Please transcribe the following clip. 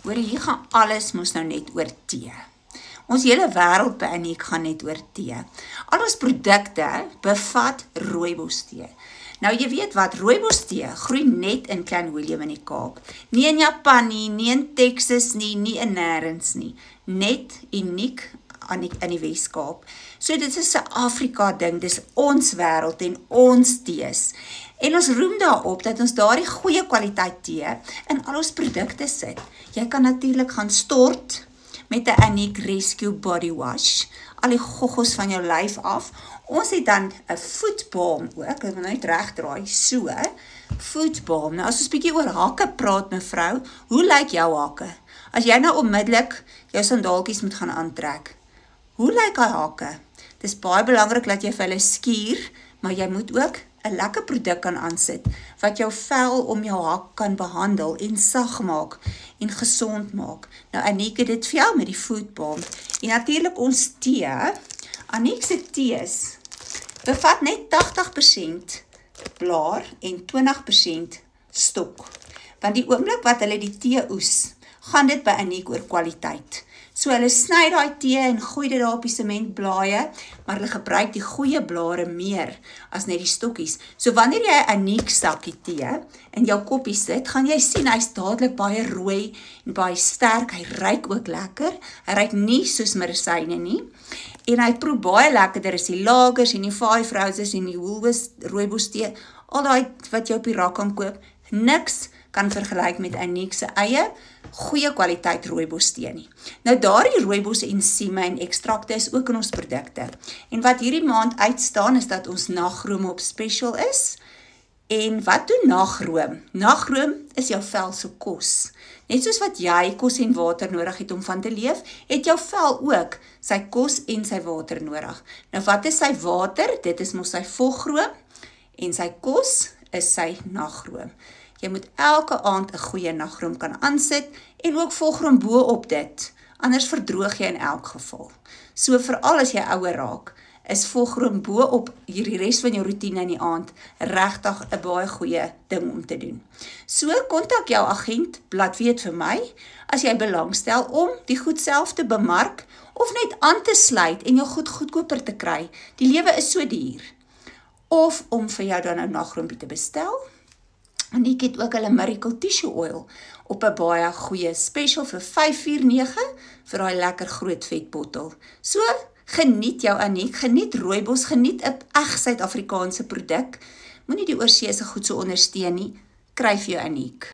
Hoor, hier gaan alles mos nou net oor tee. Ons hele wêreld by Aniek gaan net oor tee. Al ons produkte bevat rooibostee. Nou jy weet wat, rooibostee groei net in Klein Willem in die Kaap. Nie in Japan nie, nie in Texas nie, nie in nêrens nie. Net uniek in die Weskaap. So dit is 'n Afrika ding, dis ons wêreld en ons tees. En ons roem daarop dat ons daardie goeie kwaliteit tee in al ons produkte sit. Jy kan natuurlik gaan stort met 'n Aniek Rescue Body Wash, al die goggos van jou lyf af. Ons het dan 'n foot balm ook, ek wil net regdraai, so, foot balm. Nou as ons bietjie oor hakke praat mevrou, hoe lyk jou hakke? As jy nou onmiddellik jou sandaaltjies moet gaan aantrek, hoe lyk hy hakke? Dit is baie belangrik dat jy vir hulle skuur, maar jy moet ook 'n lekker produk kan aansit, wat jou vel om jou hak kan behandel en sag maak en gesond maak. Nou Aniek het dit vir jou met die foot balm. En natuurlik ons tee, Aniek se tees bevat net 80% blaar en 20% stok. Want die oomblik wat hulle die tee oes, gaan dit by Aniek oor kwaliteit. So hulle sny daai tee en gooi dit daar op die sementblaaie, maar hulle gebruik die goeie blare meer as net die stokkies. So wanneer jy 'n Aniek sakkie tee in jou koppie sit, gaan jy sien hy's dadelik baie rooi en baie sterk. Hy ruik ook lekker. Hy ruik nie soos medisyne nie. En hy proe baie lekkerder as die Lagers en die Five Roses en die Woolworths rooibostee. Al daai wat jy op die rak kan koop, niks kan vergelyk met Aniek se eie goeie kwaliteit rooibostee nie. Nou daardie rooibos ensieme en ekstrakte is ook in ons produkte. En wat hierdie maand uitstaan is dat ons nagroom op special is. En wat doen nagroom? Nagroom is jou vel se kos. Net soos wat jy kos en water nodig het om van te leef, het jou vel ook sy kos en sy water nodig. Nou wat is sy water? Dit is mos sy vogroom en sy kos is sy nagroom. Jy moet elke aand 'n goeie nagroom kan aansit en ook vogroom bo op dit. Anders verdroog jy in elk geval. So veral as jy ouer raak, is vogroom bo op hierdie res van jou roetine in die aand regtig 'n baie goeie ding om te doen. So kontak jou agent, laat weet vir my, as jy belangstel om die goed self te bemark of net aan te sluit en jou goed goedkoper te kry. Die lewe is so duur. Of om vir jou dan nou nagroompie te bestel. Aniek het ook hulle Miracle Tissue Oil op 'n baie goeie special vir R549 vir daai lekker groot vetbottel. So, geniet jou Aniek, geniet rooibos, geniet 'n eg Suid-Afrikaanse produk. Moenie die oorseese goed so ondersteun nie, kry vir jou Aniek.